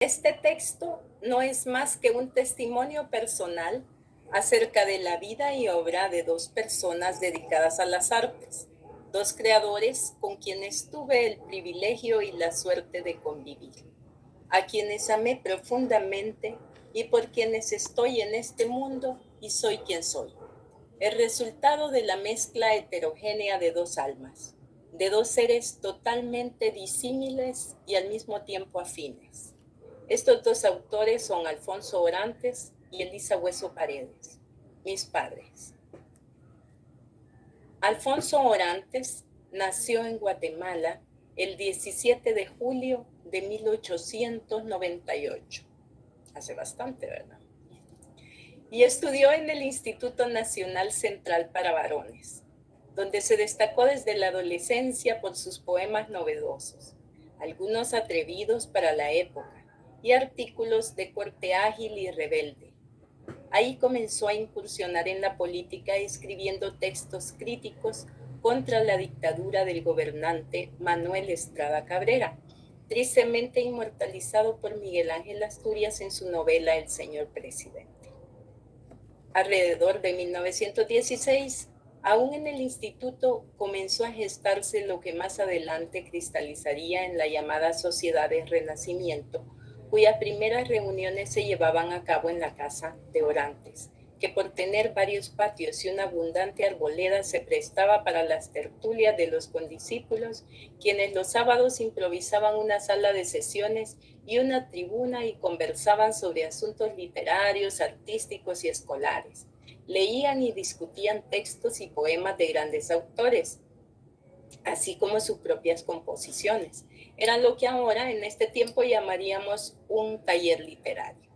Este texto no es más que un testimonio personal acerca de la vida y obra de dos personas dedicadas a las artes, dos creadores con quienes tuve el privilegio y la suerte de convivir, a quienes amé profundamente y por quienes estoy en este mundo y soy quien soy. El resultado de la mezcla heterogénea de dos almas, de dos seres totalmente disímiles y al mismo tiempo afines. Estos dos autores son Alfonso Orantes y Elisa Hueso Paredes, mis padres. Alfonso Orantes nació en Guatemala el 17 de julio de 1898. Hace bastante, ¿verdad? Y estudió en el Instituto Nacional Central para Varones, donde se destacó desde la adolescencia por sus poemas novedosos, algunos atrevidos para la época, y artículos de corte ágil y rebelde. Ahí comenzó a incursionar en la política escribiendo textos críticos contra la dictadura del gobernante Manuel Estrada Cabrera, tristemente inmortalizado por Miguel Ángel Asturias en su novela El Señor Presidente. Alrededor de 1916, aún en el instituto, comenzó a gestarse lo que más adelante cristalizaría en la llamada Sociedad de Renacimiento, cuyas primeras reuniones se llevaban a cabo en la casa de Orantes, que por tener varios patios y una abundante arboleda se prestaba para las tertulias de los condiscípulos, quienes los sábados improvisaban una sala de sesiones y una tribuna y conversaban sobre asuntos literarios, artísticos y escolares. Leían y discutían textos y poemas de grandes autores, así como sus propias composiciones. Eran lo que ahora en este tiempo llamaríamos un taller literario.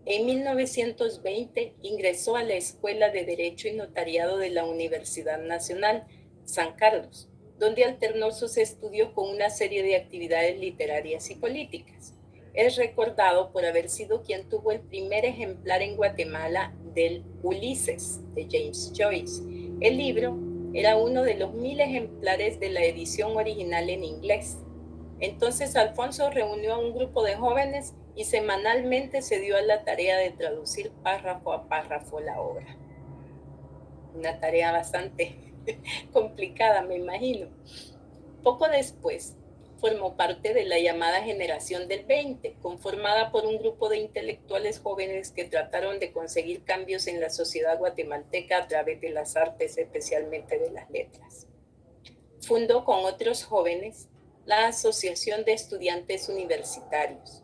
En 1920 ingresó a la Escuela de Derecho y Notariado de la Universidad Nacional San Carlos, donde alternó sus estudios con una serie de actividades literarias y políticas. Es recordado por haber sido quien tuvo el primer ejemplar en Guatemala del Ulises de James Joyce. El libro era uno de los 1000 ejemplares de la edición original en inglés. Entonces Alfonso reunió a un grupo de jóvenes y semanalmente se dio a la tarea de traducir párrafo a párrafo la obra. Una tarea bastante complicada, me imagino. Poco después, formó parte de la llamada Generación del 20, conformada por un grupo de intelectuales jóvenes que trataron de conseguir cambios en la sociedad guatemalteca a través de las artes, especialmente de las letras. Fundó con otros jóvenes la Asociación de Estudiantes Universitarios.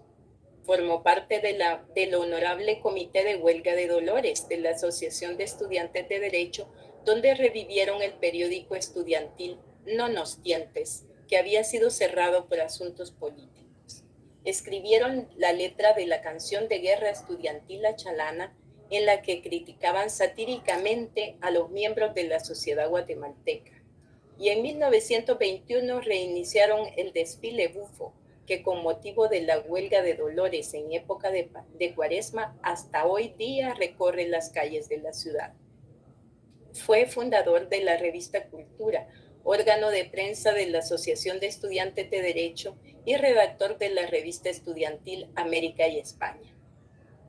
Formó parte del Honorable Comité de Huelga de Dolores de la Asociación de Estudiantes de Derecho, donde revivieron el periódico estudiantil No nos tientes, que había sido cerrado por asuntos políticos. Escribieron la letra de la canción de guerra estudiantil La Chalana, en la que criticaban satíricamente a los miembros de la sociedad guatemalteca. Y en 1921 reiniciaron el desfile bufo, que con motivo de la huelga de Dolores en época de Cuaresma hasta hoy día recorre las calles de la ciudad. Fue fundador de la revista Cultura, órgano de prensa de la Asociación de Estudiantes de Derecho y redactor de la revista estudiantil América y España.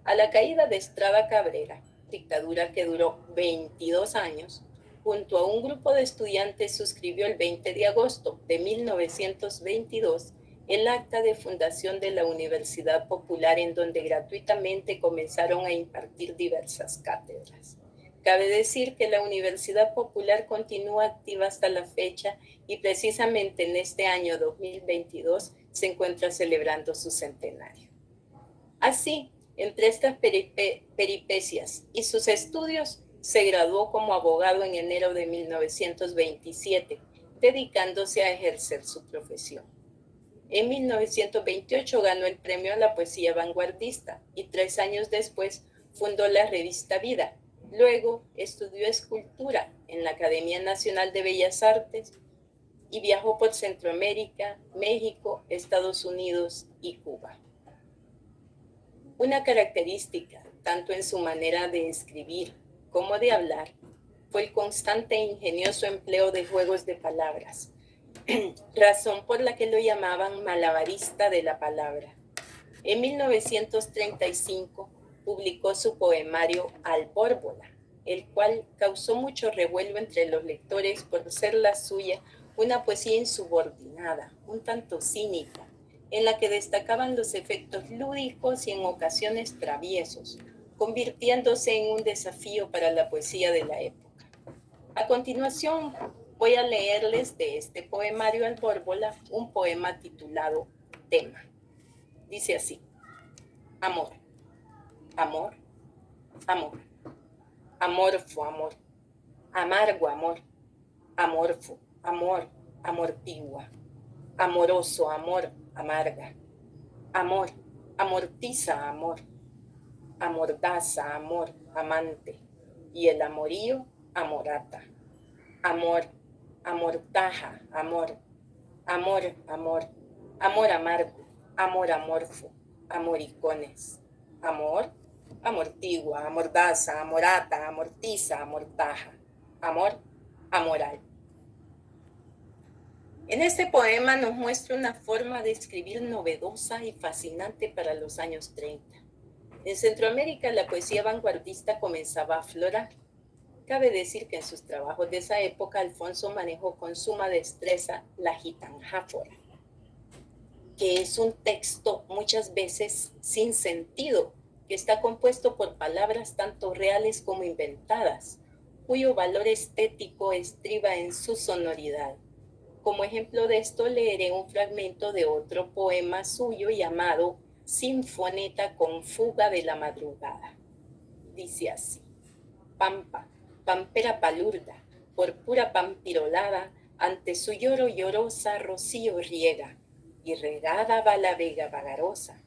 A la caída de Estrada Cabrera, dictadura que duró 22 años, junto a un grupo de estudiantes suscribió el 20 de agosto de 1922 el acta de fundación de la Universidad Popular, en donde gratuitamente comenzaron a impartir diversas cátedras. Cabe decir que la Universidad Popular continúa activa hasta la fecha y precisamente en este año 2022 se encuentra celebrando su centenario. Así, entre estas peripecias y sus estudios, se graduó como abogado en enero de 1927, dedicándose a ejercer su profesión. En 1928 ganó el premio a la poesía vanguardista y 3 años después fundó la revista Vida. Luego estudió escultura en la Academia Nacional de Bellas Artes y viajó por Centroamérica, México, Estados Unidos y Cuba. Una característica, tanto en su manera de escribir como de hablar, fue el constante e ingenioso empleo de juegos de palabras. razón por la que lo llamaban malabarista de la palabra. En 1935 publicó su poemario Albórbola, el cual causó mucho revuelo entre los lectores por ser la suya una poesía insubordinada, un tanto cínica, en la que destacaban los efectos lúdicos y en ocasiones traviesos, convirtiéndose en un desafío para la poesía de la época. A continuación, voy a leerles de este poemario Albórbola un poema titulado Tema. Dice así: amor, amor, amor, amorfo amor, amargo amor, amorfo, amor, amortigua, amoroso amor, amarga, amor, amortiza amor, amordaza amor, amante, y el amorío, amorata, amor, amortaja, amor, amor, amor, amor amargo, amor amorfo, amoricones, amor, amortigua, amordaza, amorata, amortiza, amortaja, amor, amoral. En este poema nos muestra una forma de escribir novedosa y fascinante para los años 30. En Centroamérica la poesía vanguardista comenzaba a aflorar. Cabe decir que en sus trabajos de esa época Alfonso manejó con suma destreza la gitanjáfora, que es un texto muchas veces sin sentido, que está compuesto por palabras tanto reales como inventadas, cuyo valor estético estriba en su sonoridad. Como ejemplo de esto leeré un fragmento de otro poema suyo llamado Sinfoneta con fuga de la madrugada. Dice así: Pampa, pampera palurda, por pura pampirolada, ante su lloro llorosa rocío riega, y regada va la vega vagarosa.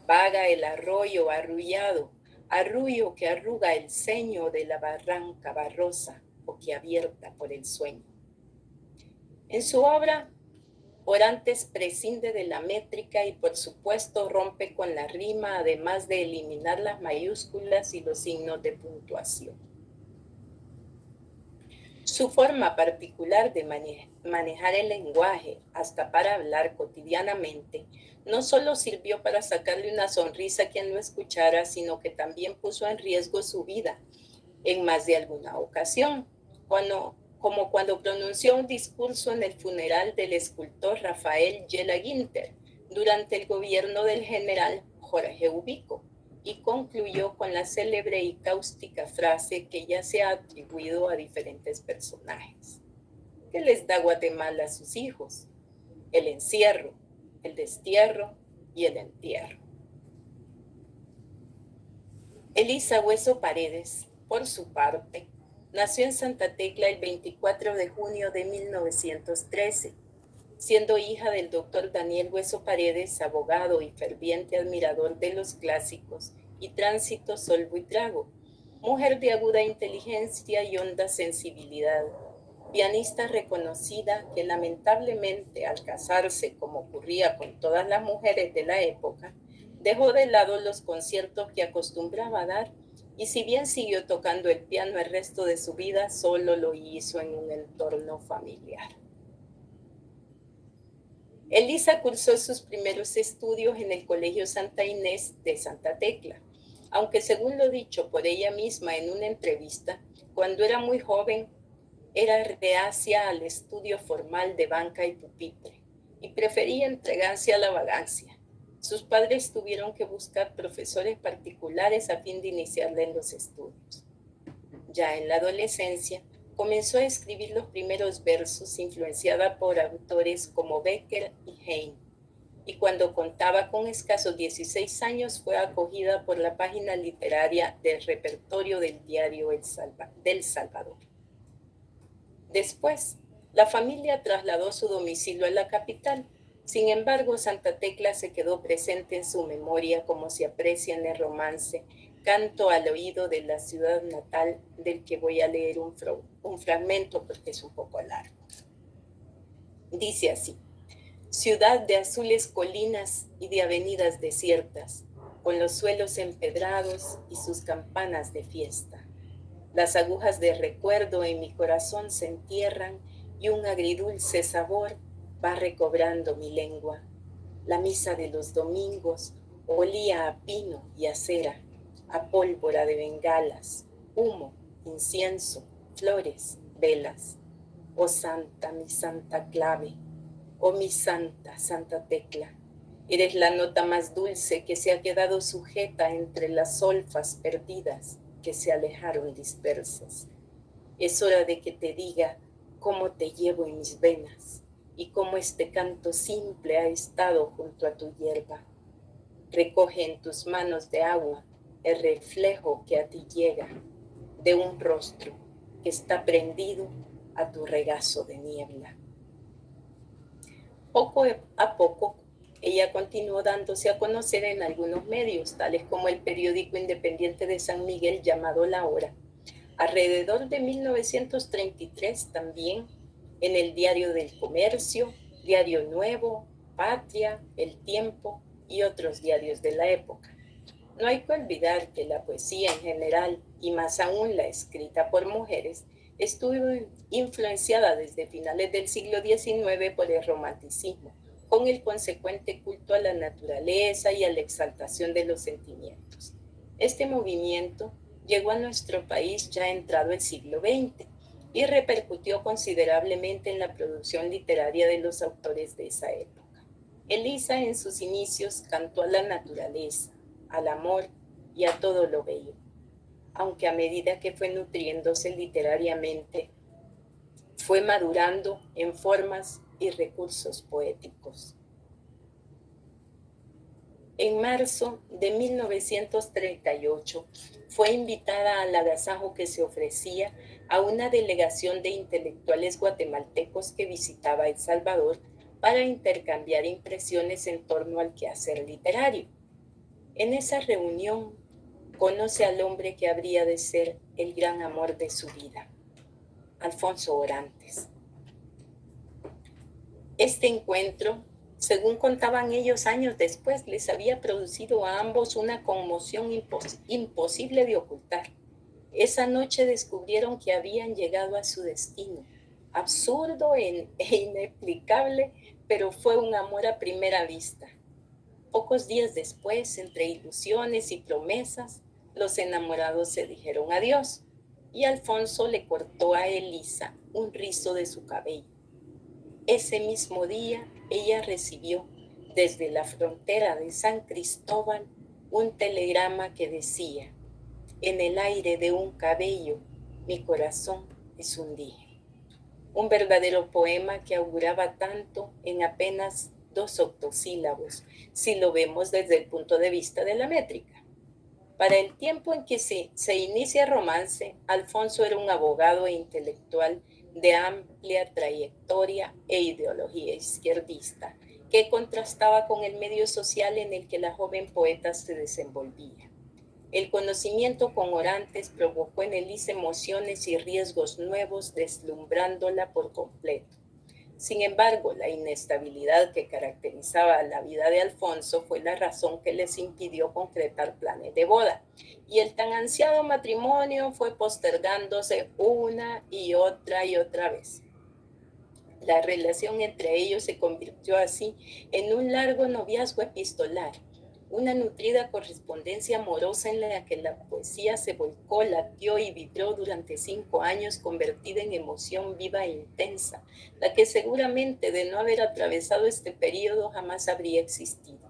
Vaga el arroyo arrullado, arrullo que arruga el ceño de la barranca barrosa, boquiabierta por el sueño. En su obra, Orantes prescinde de la métrica y por supuesto rompe con la rima, además de eliminar las mayúsculas y los signos de puntuación. Su forma particular de manejar el lenguaje, hasta para hablar cotidianamente, no solo sirvió para sacarle una sonrisa a quien lo escuchara, sino que también puso en riesgo su vida en más de alguna ocasión, como cuando pronunció un discurso en el funeral del escultor Rafael Yela Guinter durante el gobierno del general Jorge Ubico, y concluyó con la célebre y cáustica frase que ya se ha atribuido a diferentes personajes. ¿Qué les da Guatemala a sus hijos? El encierro, el destierro y el entierro. Elisa Hueso Paredes, por su parte, nació en Santa Tecla el 24 de junio de 1913, siendo hija del doctor Daniel Hueso Paredes, abogado y ferviente admirador de los clásicos, y Tránsito Sol Buitrago, mujer de aguda inteligencia y honda sensibilidad, pianista reconocida que lamentablemente al casarse, como ocurría con todas las mujeres de la época, dejó de lado los conciertos que acostumbraba a dar, y si bien siguió tocando el piano el resto de su vida, solo lo hizo en un entorno familiar. Elisa cursó sus primeros estudios en el Colegio Santa Inés de Santa Tecla, aunque según lo dicho por ella misma en una entrevista, cuando era muy joven era reacia al estudio formal de banca y pupitre y prefería entregarse a la vagancia. Sus padres tuvieron que buscar profesores particulares a fin de iniciarla en los estudios. Ya en la adolescencia, comenzó a escribir los primeros versos influenciada por autores como Becker y Heine, y cuando contaba con escasos 16 años fue acogida por la página literaria del repertorio del diario del Salvador. Después, la familia trasladó su domicilio a la capital. Sin embargo, Santa Tecla se quedó presente en su memoria, como se aprecia en el romance Canto al oído de la ciudad natal, del que voy a leer un fragmento porque es un poco largo. Dice así: ciudad de azules colinas y de avenidas desiertas, con los suelos empedrados y sus campanas de fiesta. Las agujas de recuerdo en mi corazón se entierran y un agridulce sabor va recobrando mi lengua. La misa de los domingos olía a pino y a cera, a pólvora de bengalas, humo, incienso, flores, velas. Oh santa, mi santa clave, oh mi santa, santa tecla, eres la nota más dulce que se ha quedado sujeta entre las solfas perdidas que se alejaron dispersas. Es hora de que te diga cómo te llevo en mis venas y cómo este canto simple ha estado junto a tu hierba. Recoge en tus manos de agua el reflejo que a ti llega de un rostro que está prendido a tu regazo de niebla. Poco a poco, ella continuó dándose a conocer en algunos medios, tales como el periódico independiente de San Miguel llamado La Hora. Alrededor de 1933 también en el Diario del Comercio, Diario Nuevo, Patria, El Tiempo y otros diarios de la época. No hay que olvidar que la poesía en general, y más aún la escrita por mujeres, estuvo influenciada desde finales del siglo XIX por el romanticismo, con el consecuente culto a la naturaleza y a la exaltación de los sentimientos. Este movimiento llegó a nuestro país ya entrado el siglo XX y repercutió considerablemente en la producción literaria de los autores de esa época. Elisa en sus inicios cantó a la naturaleza, al amor y a todo lo bello, aunque a medida que fue nutriéndose literariamente, fue madurando en formas y recursos poéticos. En marzo de 1938 fue invitada al agasajo que se ofrecía a una delegación de intelectuales guatemaltecos que visitaba El Salvador para intercambiar impresiones en torno al quehacer literario. En esa reunión conoce al hombre que habría de ser el gran amor de su vida, Alfonso Orantes. Este encuentro, según contaban ellos años después, les había producido a ambos una conmoción imposible de ocultar. Esa noche descubrieron que habían llegado a su destino, absurdo e inexplicable, pero fue un amor a primera vista. Pocos días después, entre ilusiones y promesas, los enamorados se dijeron adiós y Alfonso le cortó a Elisa un rizo de su cabello. Ese mismo día, ella recibió desde la frontera de San Cristóbal un telegrama que decía: en el aire de un cabello, mi corazón es un dije. Un verdadero poema que auguraba tanto en apenas 2 octosílabos, si lo vemos desde el punto de vista de la métrica. Para el tiempo en que se inicia el romance, Alfonso era un abogado e intelectual de amplia trayectoria e ideología izquierdista, que contrastaba con el medio social en el que la joven poeta se desenvolvía. El conocimiento con Orantes provocó en Elisa emociones y riesgos nuevos, deslumbrándola por completo. Sin embargo, la inestabilidad que caracterizaba la vida de Alfonso fue la razón que les impidió concretar planes de boda, y el tan ansiado matrimonio fue postergándose una y otra vez. La relación entre ellos se convirtió así en un largo noviazgo epistolar, una nutrida correspondencia amorosa en la que la poesía se volcó, latió y vibró durante 5 años, convertida en emoción viva e intensa, la que seguramente de no haber atravesado este periodo jamás habría existido.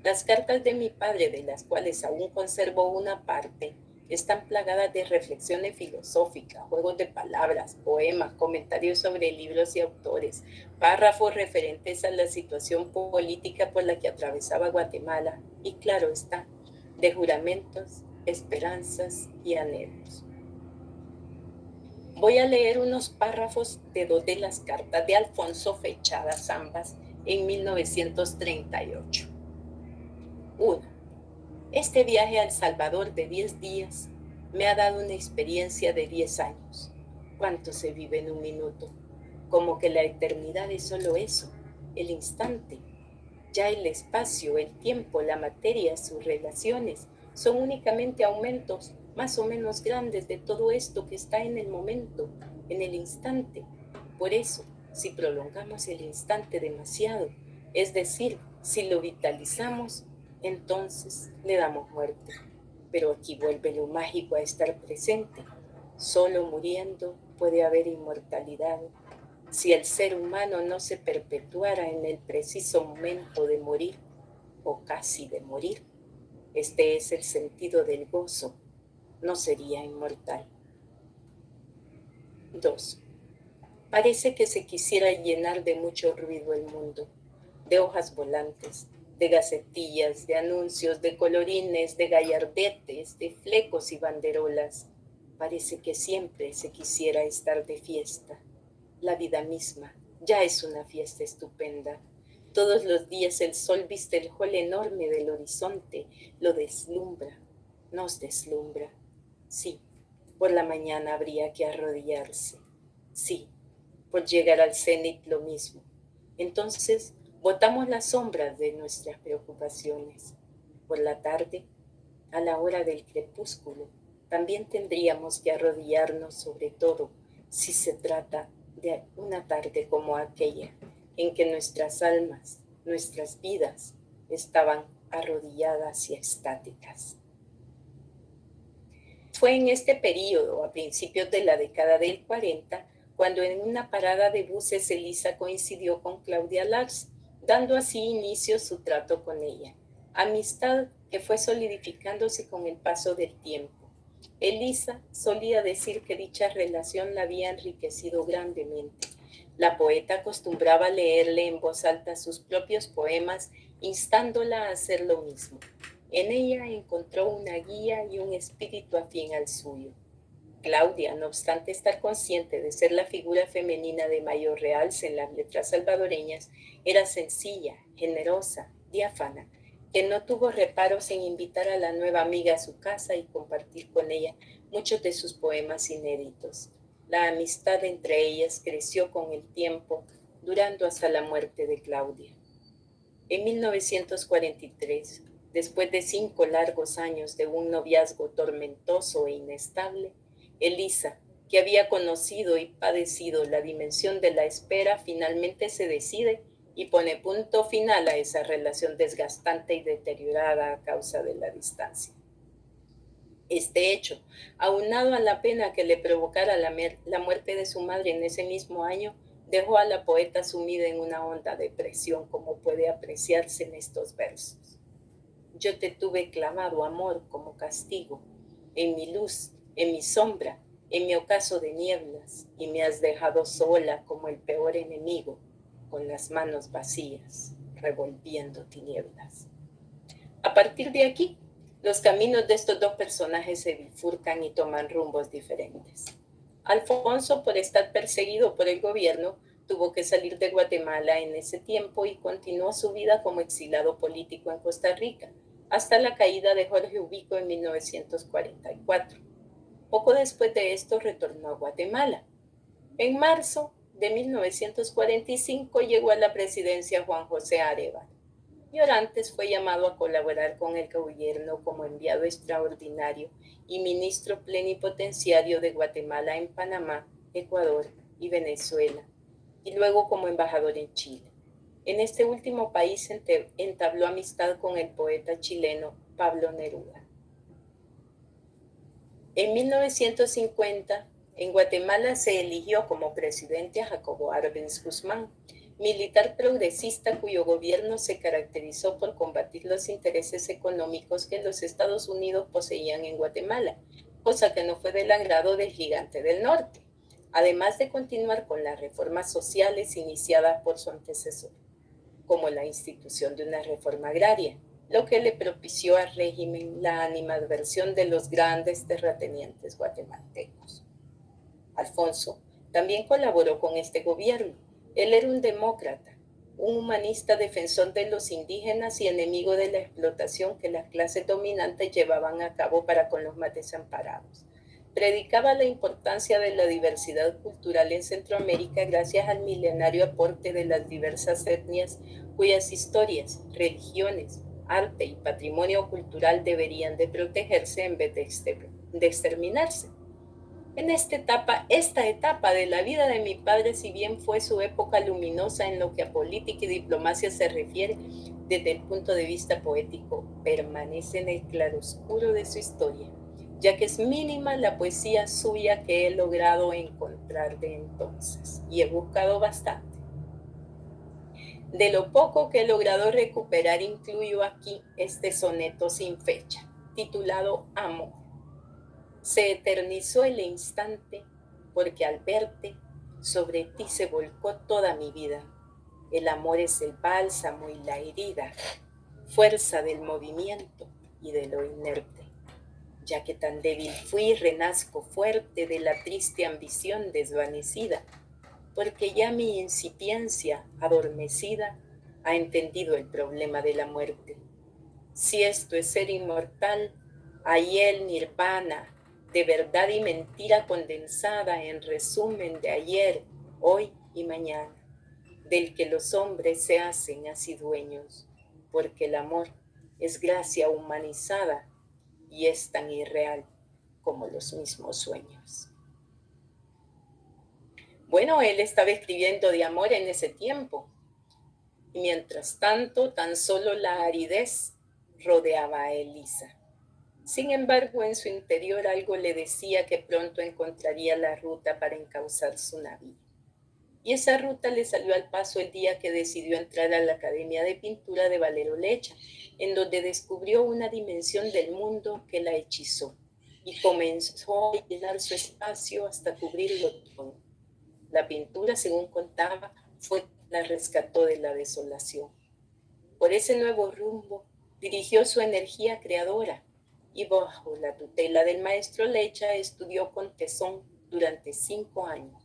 Las cartas de mi padre, de las cuales aún conservo una parte, están plagadas de reflexiones filosóficas, juegos de palabras, poemas, comentarios sobre libros y autores, párrafos referentes a la situación política por la que atravesaba Guatemala y, claro está, de juramentos, esperanzas y anhelos. Voy a leer unos párrafos de 2 de las cartas de Alfonso, fechadas ambas en 1938. 1. Este viaje a El Salvador de 10 días me ha dado una experiencia de 10 años. ¿Cuánto se vive en un minuto? Como que la eternidad es solo eso, el instante. Ya el espacio, el tiempo, la materia, sus relaciones, son únicamente aumentos más o menos grandes de todo esto que está en el momento, en el instante. Por eso, si prolongamos el instante demasiado, es decir, si lo vitalizamos, entonces le damos muerte. Pero aquí vuelve lo mágico a estar presente. Solo muriendo puede haber inmortalidad. Si el ser humano no se perpetuara en el preciso momento de morir, o casi de morir, este es el sentido del gozo, no sería inmortal. 2. Parece que se quisiera llenar de mucho ruido el mundo, de hojas volantes, de gacetillas, de anuncios, de colorines, de gallardetes, de flecos y banderolas. Parece que siempre se quisiera estar de fiesta. La vida misma ya es una fiesta estupenda. Todos los días el sol viste el hall enorme del horizonte, lo deslumbra, nos deslumbra. Sí, por la mañana habría que arrodillarse. Sí, por llegar al cenit lo mismo. Entonces, botamos las sombras de nuestras preocupaciones. Por la tarde, a la hora del crepúsculo, también tendríamos que arrodillarnos, sobre todo si se trata de una tarde como aquella, en que nuestras almas, nuestras vidas, estaban arrodilladas y estáticas. Fue en este período, a principios de la década del 40, cuando en una parada de buses Elisa coincidió con Claudia Lars, dando así inicio su trato con ella. Amistad que fue solidificándose con el paso del tiempo. Elisa solía decir que dicha relación la había enriquecido grandemente. La poeta acostumbraba leerle en voz alta sus propios poemas, instándola a hacer lo mismo. En ella encontró una guía y un espíritu afín al suyo. Claudia, no obstante estar consciente de ser la figura femenina de mayor realce en las letras salvadoreñas, era sencilla, generosa, diáfana, que no tuvo reparos en invitar a la nueva amiga a su casa y compartir con ella muchos de sus poemas inéditos. La amistad entre ellas creció con el tiempo, durando hasta la muerte de Claudia. En 1943, después de 5 largos años de un noviazgo tormentoso e inestable, Elisa, que había conocido y padecido la dimensión de la espera, finalmente se decide y pone punto final a esa relación desgastante y deteriorada a causa de la distancia. Este hecho, aunado a la pena que le provocara la muerte de su madre en ese mismo año, dejó a la poeta sumida en una honda depresión, como puede apreciarse en estos versos. Yo te tuve clavado, amor, como castigo, en mi luz, en mi sombra, en mi ocaso de nieblas, y me has dejado sola como el peor enemigo, con las manos vacías, revolviendo tinieblas. A partir de aquí, los caminos de estos dos personajes se bifurcan y toman rumbos diferentes. Alfonso, por estar perseguido por el gobierno, tuvo que salir de Guatemala en ese tiempo y continuó su vida como exilado político en Costa Rica, hasta la caída de Jorge Ubico en 1944. Poco después de esto retornó a Guatemala. En marzo de 1945 llegó a la presidencia Juan José Arevalo. Y Orantes fue llamado a colaborar con el gobierno como enviado extraordinario y ministro plenipotenciario de Guatemala en Panamá, Ecuador y Venezuela, y luego como embajador en Chile. En este último país entabló amistad con el poeta chileno Pablo Neruda. En 1950, en Guatemala se eligió como presidente a Jacobo Arbenz Guzmán, militar progresista cuyo gobierno se caracterizó por combatir los intereses económicos que los Estados Unidos poseían en Guatemala, cosa que no fue del agrado del gigante del norte, además de continuar con las reformas sociales iniciadas por su antecesor, como la institución de una reforma agraria, lo que le propició al régimen la animadversión de los grandes terratenientes guatemaltecos. Alfonso también colaboró con este gobierno. Él era un demócrata, un humanista defensor de los indígenas y enemigo de la explotación que las clases dominantes llevaban a cabo para con los más desamparados. Predicaba la importancia de la diversidad cultural en Centroamérica gracias al milenario aporte de las diversas etnias cuyas historias, religiones, arte y patrimonio cultural deberían de protegerse en vez de exterminarse. En esta etapa de la vida de mi padre, si bien fue su época luminosa en lo que a política y diplomacia se refiere, desde el punto de vista poético, permanece en el claroscuro de su historia, ya que es mínima la poesía suya que he logrado encontrar de entonces, y he buscado bastante. De lo poco que he logrado recuperar, incluyo aquí este soneto sin fecha, titulado Amor. Se eternizó el instante porque al verte sobre ti se volcó toda mi vida. El amor es el bálsamo y la herida, fuerza del movimiento y de lo inerte. Ya que tan débil fui, renazco fuerte de la triste ambición desvanecida, porque ya mi incipiencia adormecida ha entendido el problema de la muerte. Si esto es ser inmortal, hay el nirvana, de verdad y mentira condensada en resumen de ayer, hoy y mañana, del que los hombres se hacen así dueños, porque el amor es gracia humanizada y es tan irreal como los mismos sueños. Bueno, él estaba escribiendo de amor en ese tiempo, y mientras tanto tan solo la aridez rodeaba a Elisa. Sin embargo, en su interior algo le decía que pronto encontraría la ruta para encauzar su navío. Y esa ruta le salió al paso el día que decidió entrar a la Academia de Pintura de Valero Lecha, en donde descubrió una dimensión del mundo que la hechizó y comenzó a llenar su espacio hasta cubrirlo todo. La pintura, según contaba, fue la rescató de la desolación. Por ese nuevo rumbo dirigió su energía creadora y bajo la tutela del maestro Lecha estudió con tesón durante 5 años.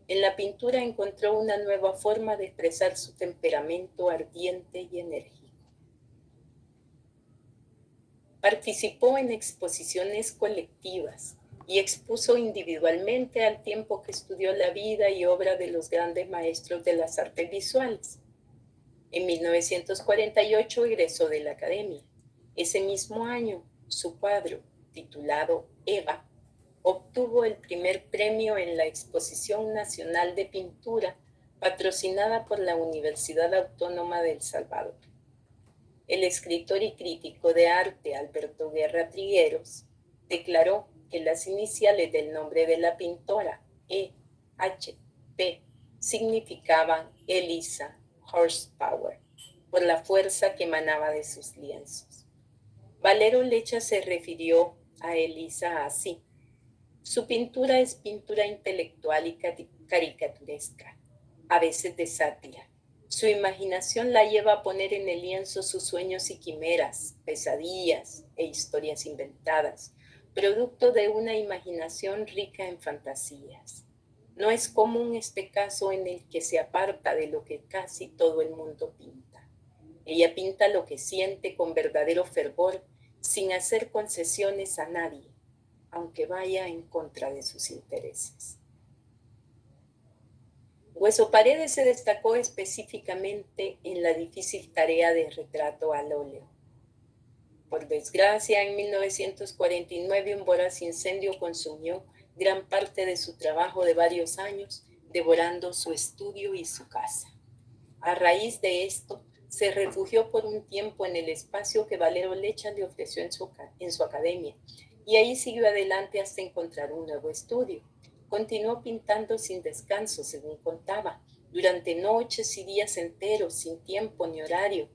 En la pintura encontró una nueva forma de expresar su temperamento ardiente y enérgico. Participó en exposiciones colectivas y expuso individualmente al tiempo que estudió la vida y obra de los grandes maestros de las artes visuales. En 1948 egresó de la academia. Ese mismo año, su cuadro, titulado Eva, obtuvo el primer premio en la Exposición Nacional de Pintura patrocinada por la Universidad Autónoma de El Salvador. El escritor y crítico de arte Alberto Guerra Trigueros declaró que las iniciales del nombre de la pintora, E.H.P., significaban Elisa Horsepower, por la fuerza que emanaba de sus lienzos. Valero Lecha se refirió a Elisa así: su pintura es pintura intelectual y caricaturesca, a veces de sátira. Su imaginación la lleva a poner en el lienzo sus sueños y quimeras, pesadillas e historias inventadas, producto de una imaginación rica en fantasías. No es común este caso en el que se aparta de lo que casi todo el mundo pinta. Ella pinta lo que siente con verdadero fervor, sin hacer concesiones a nadie, aunque vaya en contra de sus intereses. Hueso Paredes se destacó específicamente en la difícil tarea de retrato al óleo. Por desgracia, en 1949 un voraz incendio consumió gran parte de su trabajo de varios años, devorando su estudio y su casa. A raíz de esto, se refugió por un tiempo en el espacio que Valero Lecha le ofreció en su academia, y ahí siguió adelante hasta encontrar un nuevo estudio. Continuó pintando sin descanso, según contaba, durante noches y días enteros, sin tiempo ni horario.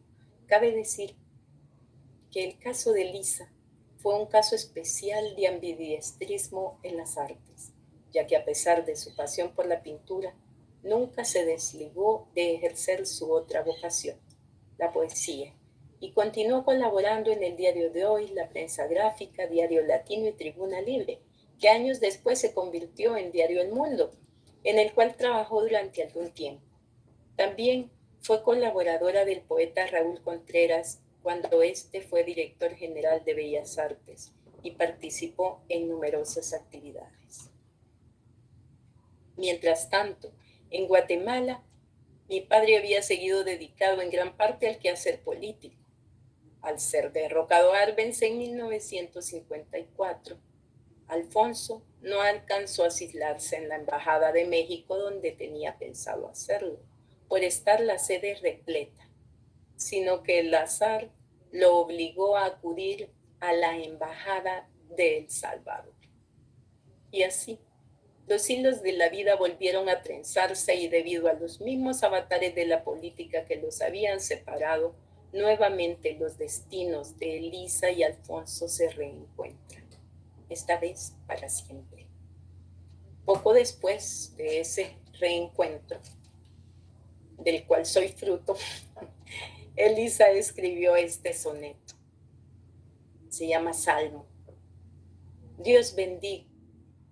Cabe decir que el caso de Lisa fue un caso especial de ambidiestrismo en las artes, ya que a pesar de su pasión por la pintura, nunca se desligó de ejercer su otra vocación, la poesía, y continuó colaborando en el Diario de Hoy, La Prensa Gráfica, Diario Latino y Tribuna Libre, que años después se convirtió en Diario El Mundo, en el cual trabajó durante algún tiempo. También fue colaboradora del poeta Raúl Contreras cuando éste fue director general de Bellas Artes y participó en numerosas actividades. Mientras tanto, en Guatemala, mi padre había seguido dedicado en gran parte al quehacer político. Al ser derrocado Arbenz en 1954, Alfonso no alcanzó a aislarse en la Embajada de México donde tenía pensado hacerlo, por estar la sede repleta, sino que el azar lo obligó a acudir a la Embajada de El Salvador. Y así, los hilos de la vida volvieron a trenzarse y debido a los mismos avatares de la política que los habían separado, nuevamente los destinos de Elisa y Alfonso se reencuentran, esta vez para siempre. Poco después de ese reencuentro, del cual soy fruto, Elisa escribió este soneto. Se llama Salmo. Dios bendiga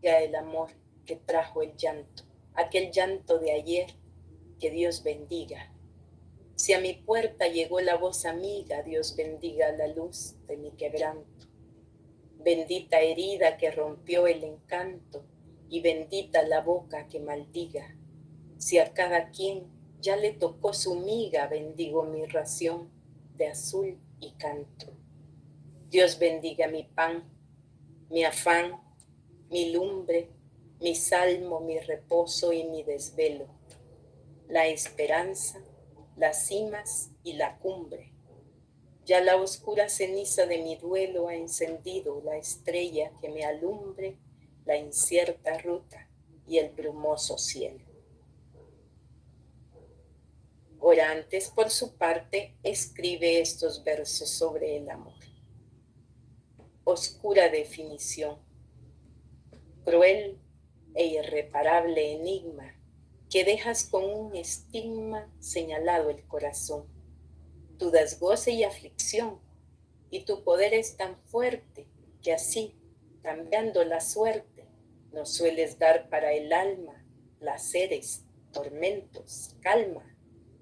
el amor que trajo el llanto, aquel llanto de ayer, que Dios bendiga. Si a mi puerta llegó la voz amiga, Dios bendiga la luz de mi quebranto. Bendita herida que rompió el encanto y bendita la boca que maldiga. Si a cada quien ya le tocó su miga, bendigo mi ración de azul y canto. Dios bendiga mi pan, mi afán, mi lumbre, mi salmo, mi reposo y mi desvelo, la esperanza, las cimas y la cumbre. Ya la oscura ceniza de mi duelo ha encendido la estrella que me alumbre la incierta ruta y el brumoso cielo. Orantes, por su parte, escribe estos versos sobre el amor. Oscura definición, cruel e irreparable enigma que dejas con un estigma señalado el corazón. Tú das goce y aflicción, y tu poder es tan fuerte que así, cambiando la suerte, nos sueles dar para el alma placeres, tormentos, calma,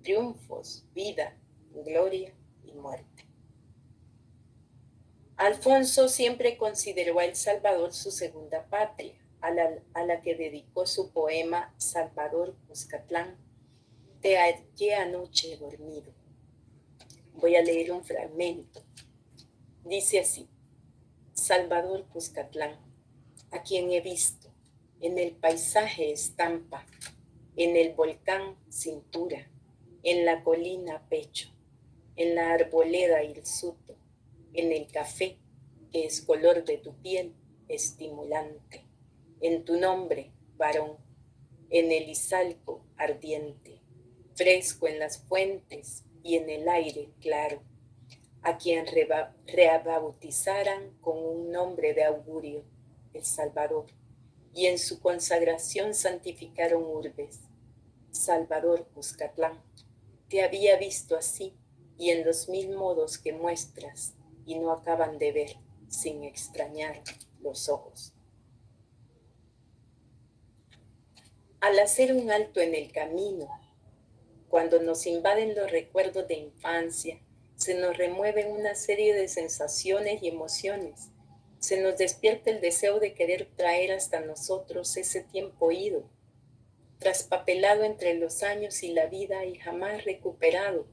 triunfos, vida, gloria y muerte. Alfonso siempre consideró a El Salvador su segunda patria, a la que dedicó su poema Salvador Cuscatlán. Te hallé anoche dormido. Voy a leer un fragmento. Dice así: Salvador Cuscatlán, a quien he visto, en el paisaje estampa, en el volcán cintura, en la colina pecho, en la arboleda hirsuto, en el café, que es color de tu piel, estimulante, en tu nombre, varón, en el izalco ardiente, fresco en las fuentes y en el aire claro, a quien rebautizaran con un nombre de augurio, El Salvador, y en su consagración santificaron urbes. Salvador Cuscatlán, te había visto así y en los mil modos que muestras y no acaban de ver sin extrañar los ojos. Al hacer un alto en el camino, cuando nos invaden los recuerdos de infancia, se nos remueven una serie de sensaciones y emociones. Se nos despierta el deseo de querer traer hasta nosotros ese tiempo ido, traspapelado entre los años y la vida y jamás recuperado,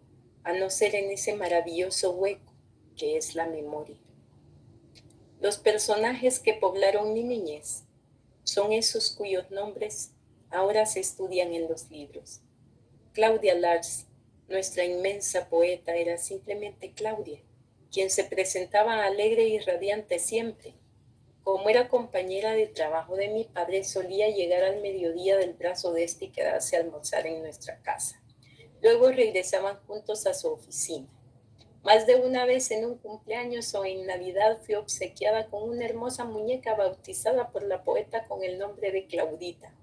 a no ser en ese maravilloso hueco que es la memoria. Los personajes que poblaron mi niñez son esos cuyos nombres ahora se estudian en los libros. Claudia Lars, nuestra inmensa poeta, era simplemente Claudia, quien se presentaba alegre y radiante siempre. Como era compañera de trabajo de mi padre, solía llegar al mediodía del brazo de este y quedarse a almorzar en nuestra casa. Luego regresaban juntos a su oficina. Más de una vez en un cumpleaños o en Navidad fui obsequiada con una hermosa muñeca bautizada por la poeta con el nombre de Claudita.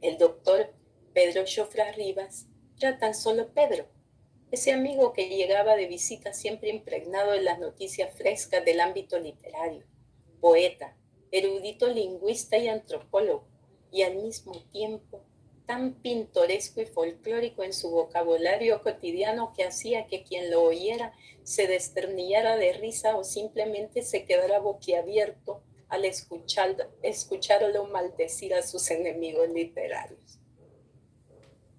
El doctor Pedro Xofra Rivas era tan solo Pedro, ese amigo que llegaba de visita siempre impregnado de las noticias frescas del ámbito literario, poeta, erudito lingüista y antropólogo, y al mismo tiempo tan pintoresco y folclórico en su vocabulario cotidiano que hacía que quien lo oyera se desternillara de risa o simplemente se quedara boquiabierto al escucharlo maldecir a sus enemigos literarios.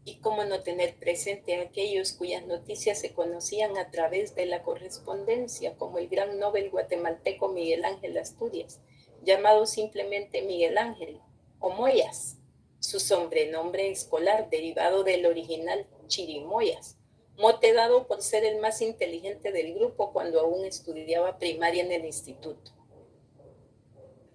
Y cómo no tener presente a aquellos cuyas noticias se conocían a través de la correspondencia, como el gran Nobel guatemalteco Miguel Ángel Asturias, llamado simplemente Miguel Ángel o Moyas, su sobrenombre escolar derivado del original Chirimoyas, mote dado por ser el más inteligente del grupo cuando aún estudiaba primaria en el instituto.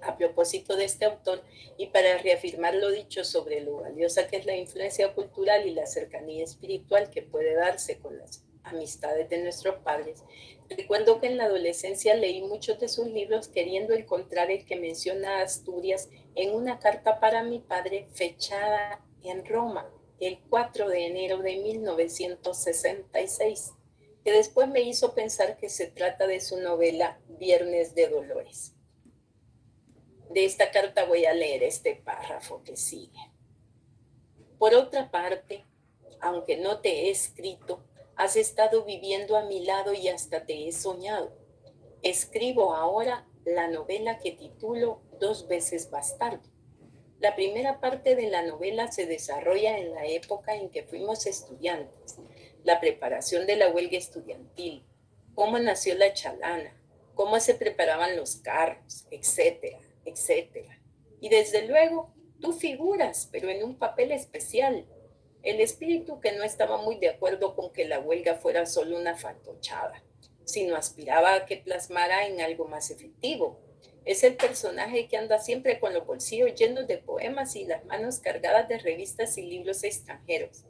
A propósito de este autor, y para reafirmar lo dicho sobre lo valiosa que es la influencia cultural y la cercanía espiritual que puede darse con las amistades de nuestros padres, recuerdo que en la adolescencia leí muchos de sus libros queriendo encontrar el que menciona a Asturias en una carta para mi padre fechada en Roma el 4 de enero de 1966, que después me hizo pensar que se trata de su novela Viernes de Dolores. De esta carta voy a leer este párrafo que sigue. Por otra parte, aunque no te he escrito, has estado viviendo a mi lado y hasta te he soñado. Escribo ahora la novela que titulo 2 veces bastardo. La primera parte de la novela se desarrolla en la época en que fuimos estudiantes, la preparación de la huelga estudiantil, cómo nació la chalana, cómo se preparaban los carros, etcétera, etcétera. Y desde luego, tú figuras, pero en un papel especial. El espíritu que no estaba muy de acuerdo con que la huelga fuera solo una fantochada, sino aspiraba a que plasmara en algo más efectivo. Es el personaje que anda siempre con los bolsillos llenos de poemas y las manos cargadas de revistas y libros extranjeros.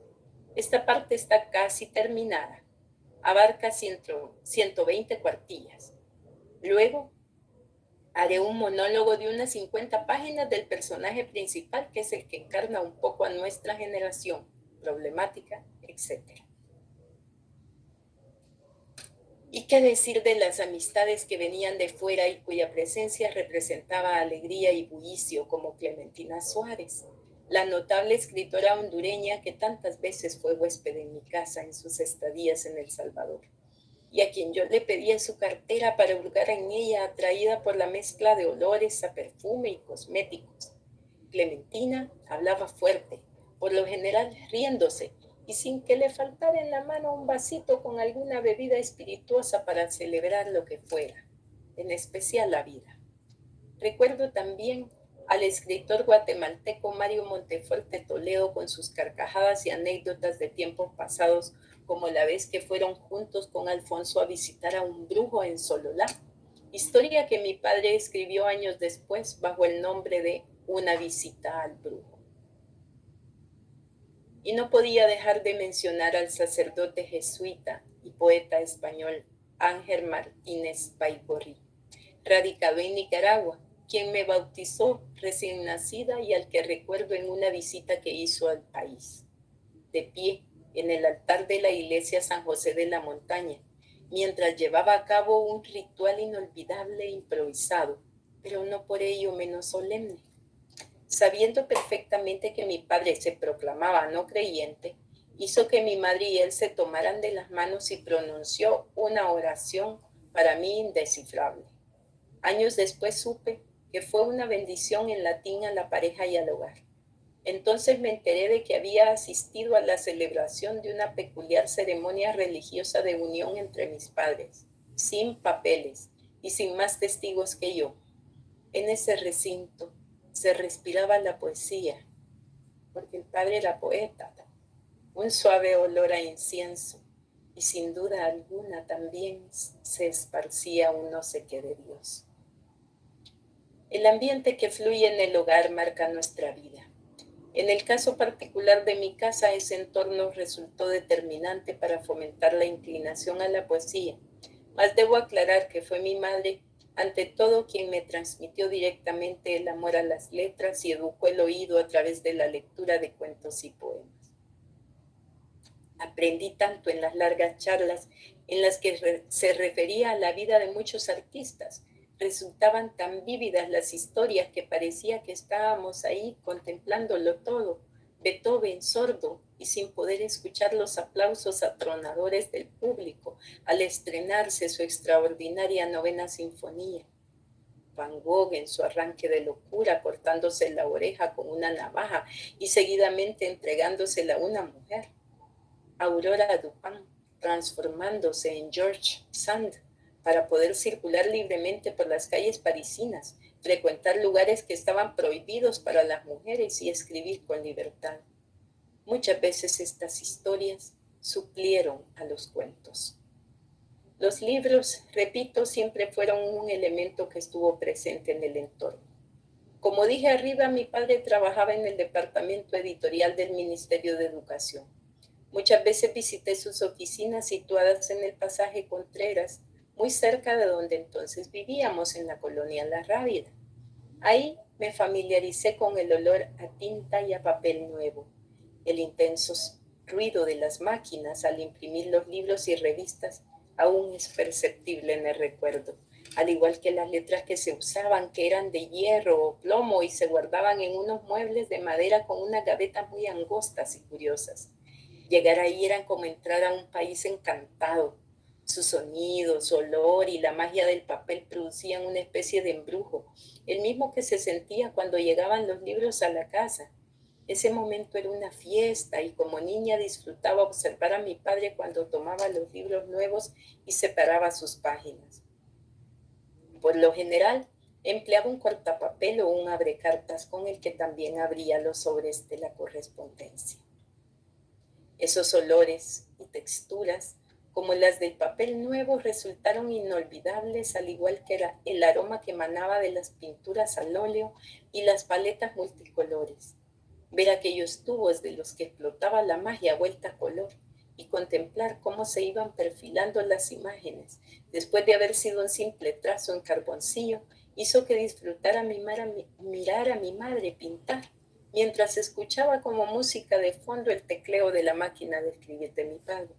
Esta parte está casi terminada. Abarca 120 cuartillas. Luego haré un monólogo de unas 50 páginas del personaje principal, que es el que encarna un poco a nuestra generación, problemática, etc. ¿Y qué decir de las amistades que venían de fuera y cuya presencia representaba alegría y bullicio, como Clementina Suárez, la notable escritora hondureña que tantas veces fue huésped en mi casa en sus estadías en El Salvador, y a quien yo le pedía su cartera para hurgar en ella, atraída por la mezcla de olores a perfume y cosméticos? Clementina hablaba fuerte, por lo general riéndose, y sin que le faltara en la mano un vasito con alguna bebida espirituosa para celebrar lo que fuera, en especial la vida. Recuerdo también al escritor guatemalteco Mario Monteforte Toledo con sus carcajadas y anécdotas de tiempos pasados, como la vez que fueron juntos con Alfonso a visitar a un brujo en Sololá, historia que mi padre escribió años después bajo el nombre de Una visita al brujo. Y no podía dejar de mencionar al sacerdote jesuita y poeta español Ángel Martínez Baigorri, radicado en Nicaragua, quien me bautizó recién nacida y al que recuerdo en una visita que hizo al país, de pie en el altar de la iglesia San José de la Montaña, mientras llevaba a cabo un ritual inolvidable e improvisado, pero no por ello menos solemne. Sabiendo perfectamente que mi padre se proclamaba no creyente, hizo que mi madre y él se tomaran de las manos y pronunció una oración para mí indescifrable. Años después supe que fue una bendición en latín a la pareja y al hogar. Entonces me enteré de que había asistido a la celebración de una peculiar ceremonia religiosa de unión entre mis padres, sin papeles y sin más testigos que yo. En ese recinto se respiraba la poesía, porque el padre era poeta, un suave olor a incienso, y sin duda alguna también se esparcía un no sé qué de Dios. El ambiente que fluye en el hogar marca nuestra vida. En el caso particular de mi casa, ese entorno resultó determinante para fomentar la inclinación a la poesía, mas debo aclarar que fue mi madre, ante todo, quien me transmitió directamente el amor a las letras y educó el oído a través de la lectura de cuentos y poemas. Aprendí tanto en las largas charlas en las que se refería a la vida de muchos artistas. Resultaban tan vívidas las historias que parecía que estábamos ahí contemplándolo todo, Beethoven sordo y sin poder escuchar los aplausos atronadores del público al estrenarse su extraordinaria novena sinfonía. Van Gogh en su arranque de locura cortándose la oreja con una navaja y seguidamente entregándosela a una mujer. Aurora Dupin transformándose en George Sand para poder circular libremente por las calles parisinas, frecuentar lugares que estaban prohibidos para las mujeres y escribir con libertad. Muchas veces estas historias suplieron a los cuentos. Los libros, repito, siempre fueron un elemento que estuvo presente en el entorno. Como dije arriba, mi padre trabajaba en el departamento editorial del Ministerio de Educación. Muchas veces visité sus oficinas situadas en el pasaje Contreras, muy cerca de donde entonces vivíamos, en la colonia La Rábida. Ahí me familiaricé con el olor a tinta y a papel nuevo, el intenso ruido de las máquinas al imprimir los libros y revistas aún es perceptible en el recuerdo, al igual que las letras que se usaban, que eran de hierro o plomo y se guardaban en unos muebles de madera con unas gavetas muy angostas y curiosas. Llegar ahí era como entrar a un país encantado. Su sonido, su olor y la magia del papel producían una especie de embrujo, el mismo que se sentía cuando llegaban los libros a la casa. Ese momento era una fiesta y como niña disfrutaba observar a mi padre cuando tomaba los libros nuevos y separaba sus páginas. Por lo general, empleaba un cortapapel o un abrecartas con el que también abría los sobres de la correspondencia. Esos olores y texturas, como las del papel nuevo, resultaron inolvidables, al igual que el aroma que emanaba de las pinturas al óleo y las paletas multicolores. Ver aquellos tubos de los que explotaba la magia vuelta a color y contemplar cómo se iban perfilando las imágenes después de haber sido un simple trazo en carboncillo hizo que disfrutara mirar a mi madre pintar mientras escuchaba como música de fondo el tecleo de la máquina de escribir de mi padre.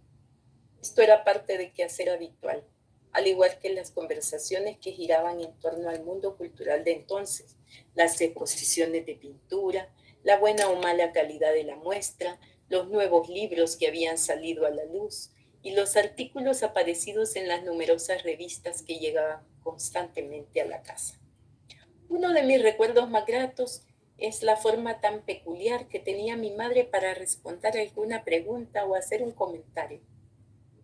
Esto era parte de quehacer habitual, al igual que las conversaciones que giraban en torno al mundo cultural de entonces, las exposiciones de pintura, la buena o mala calidad de la muestra, los nuevos libros que habían salido a la luz y los artículos aparecidos en las numerosas revistas que llegaban constantemente a la casa. Uno de mis recuerdos más gratos es la forma tan peculiar que tenía mi madre para responder alguna pregunta o hacer un comentario.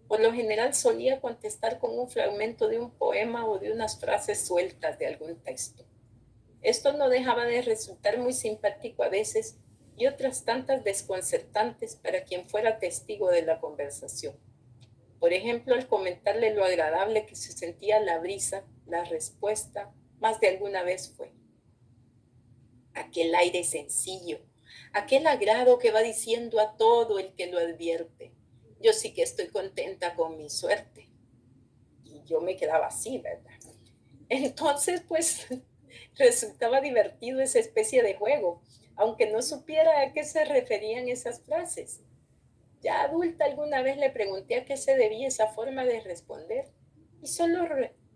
Por lo general solía contestar con un fragmento de un poema o de unas frases sueltas de algún texto. Esto no dejaba de resultar muy simpático a veces y otras tantas desconcertantes para quien fuera testigo de la conversación. Por ejemplo, al comentarle lo agradable que se sentía la brisa, la respuesta más de alguna vez fue: aquel aire sencillo, aquel agrado que va diciendo a todo el que lo advierte. Yo sí que estoy contenta con mi suerte. Y yo me quedaba así, ¿verdad? Entonces, pues, resultaba divertido esa especie de juego, aunque no supiera a qué se referían esas frases. Ya adulta alguna vez le pregunté a qué se debía esa forma de responder y solo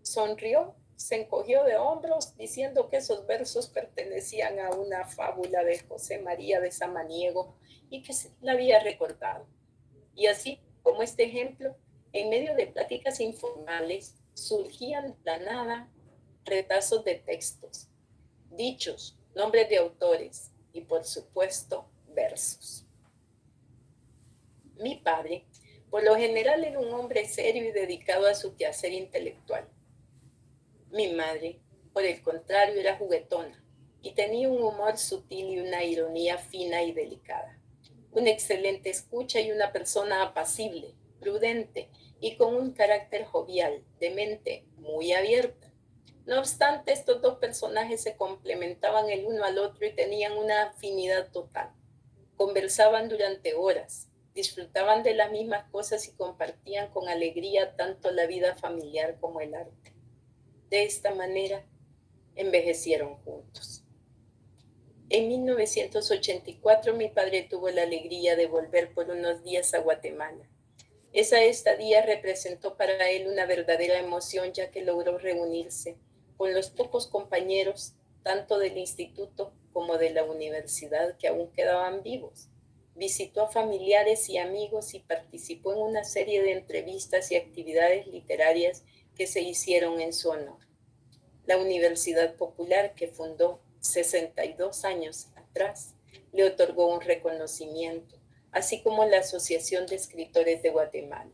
sonrió, se encogió de hombros diciendo que esos versos pertenecían a una fábula de José María de Samaniego y que se la había recordado. Y así, como este ejemplo, en medio de pláticas informales surgían de la nada retazos de textos, dichos, nombres de autores y, por supuesto, versos. Mi padre, por lo general, era un hombre serio y dedicado a su quehacer intelectual. Mi madre, por el contrario, era juguetona y tenía un humor sutil y una ironía fina y delicada. Una excelente escucha y una persona apacible, prudente y con un carácter jovial, de mente muy abierta. No obstante, estos dos personajes se complementaban el uno al otro y tenían una afinidad total. Conversaban durante horas, disfrutaban de las mismas cosas y compartían con alegría tanto la vida familiar como el arte. De esta manera, envejecieron juntos. En 1984 mi padre tuvo la alegría de volver por unos días a Guatemala. Esa estadía representó para él una verdadera emoción, ya que logró reunirse con los pocos compañeros, tanto del instituto como de la universidad, que aún quedaban vivos. Visitó a familiares y amigos y participó en una serie de entrevistas y actividades literarias que se hicieron en su honor. La Universidad Popular, que fundó 62 años atrás, le otorgó un reconocimiento, así como la Asociación de Escritores de Guatemala.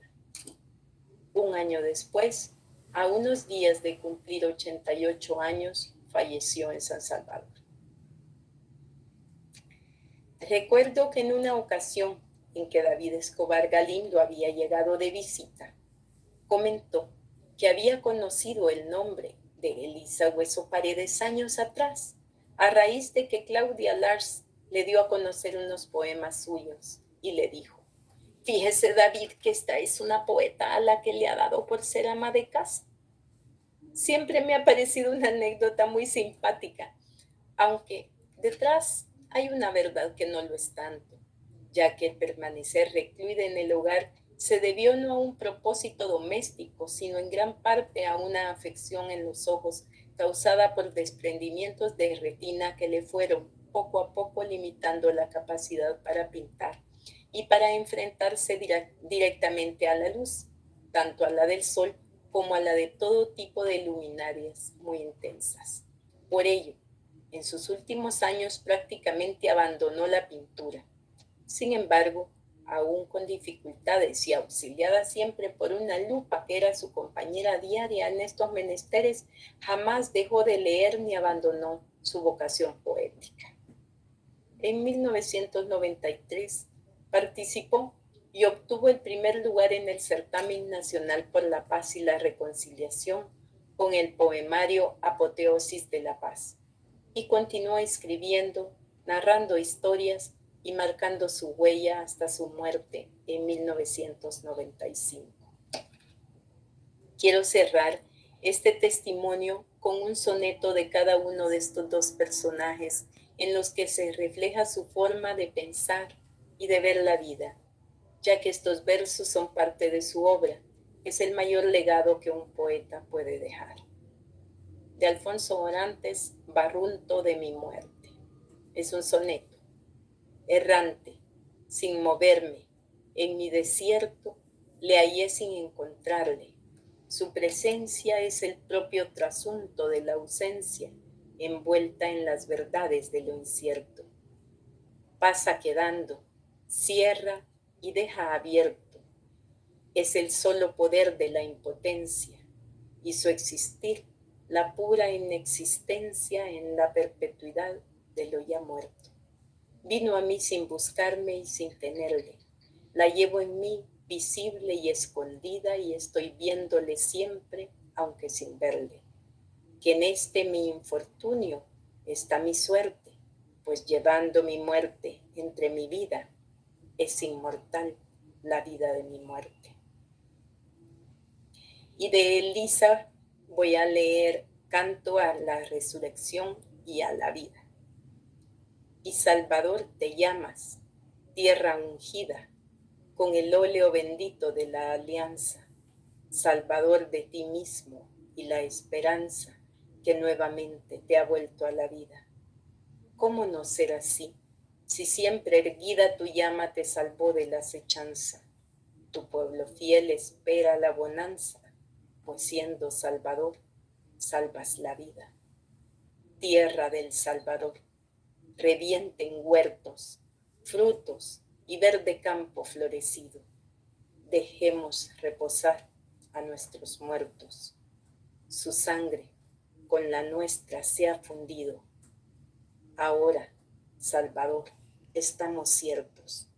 Un año después, a unos días de cumplir 88 años, falleció en San Salvador. Recuerdo que en una ocasión en que David Escobar Galindo había llegado de visita, comentó que había conocido el nombre de Elisa Hueso Paredes años atrás, a raíz de que Claudia Lars le dio a conocer unos poemas suyos y le dijo: fíjese, David, que esta es una poeta a la que le ha dado por ser ama de casa. Siempre me ha parecido una anécdota muy simpática, aunque detrás hay una verdad que no lo es tanto, ya que el permanecer recluida en el hogar se debió no a un propósito doméstico, sino en gran parte a una afección en los ojos causada por desprendimientos de retina que le fueron poco a poco limitando la capacidad para pintar y para enfrentarse directamente a la luz, tanto a la del sol como a la de todo tipo de luminarias muy intensas. Por ello, en sus últimos años prácticamente abandonó la pintura. Sin embargo, aún con dificultades y auxiliada siempre por una lupa que era su compañera diaria en estos menesteres, jamás dejó de leer ni abandonó su vocación poética. En 1993 participó y obtuvo el primer lugar en el Certamen Nacional por la Paz y la Reconciliación con el poemario Apoteosis de la Paz, y continuó escribiendo, narrando historias y marcando su huella hasta su muerte en 1995. Quiero cerrar este testimonio con un soneto de cada uno de estos dos personajes en los que se refleja su forma de pensar y de ver la vida, ya que estos versos son parte de su obra. Es el mayor legado que un poeta puede dejar. De Alfonso Orantes, Barrunto de mi muerte. Es un soneto. Errante, sin moverme, en mi desierto, le hallé sin encontrarle. Su presencia es el propio trasunto de la ausencia, envuelta en las verdades de lo incierto. Pasa quedando, cierra y deja abierto. Es el solo poder de la impotencia, y su existir la pura inexistencia en la perpetuidad de lo ya muerto. Vino a mí sin buscarme y sin tenerle. La llevo en mí visible y escondida y estoy viéndole siempre, aunque sin verle. Que en este mi infortunio está mi suerte, pues llevando mi muerte entre mi vida, es inmortal la vida de mi muerte. Y de Elisa voy a leer Canto a la Resurrección y a la Vida. Y Salvador te llamas, tierra ungida, con el óleo bendito de la alianza, Salvador de ti mismo y la esperanza que nuevamente te ha vuelto a la vida. ¿Cómo no ser así, si siempre erguida tu llama te salvó de la acechanza? Tu pueblo fiel espera la bonanza, pues siendo Salvador, salvas la vida. Tierra del Salvador, revienten huertos, frutos y verde campo florecido. Dejemos reposar a nuestros muertos. Su sangre con la nuestra se ha fundido. Ahora, Salvador, estamos ciertos.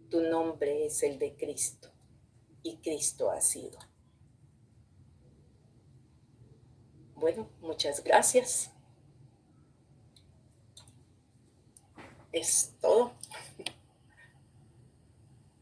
Tu nombre es el de Cristo, y Cristo ha sido. Bueno, muchas gracias. Es todo.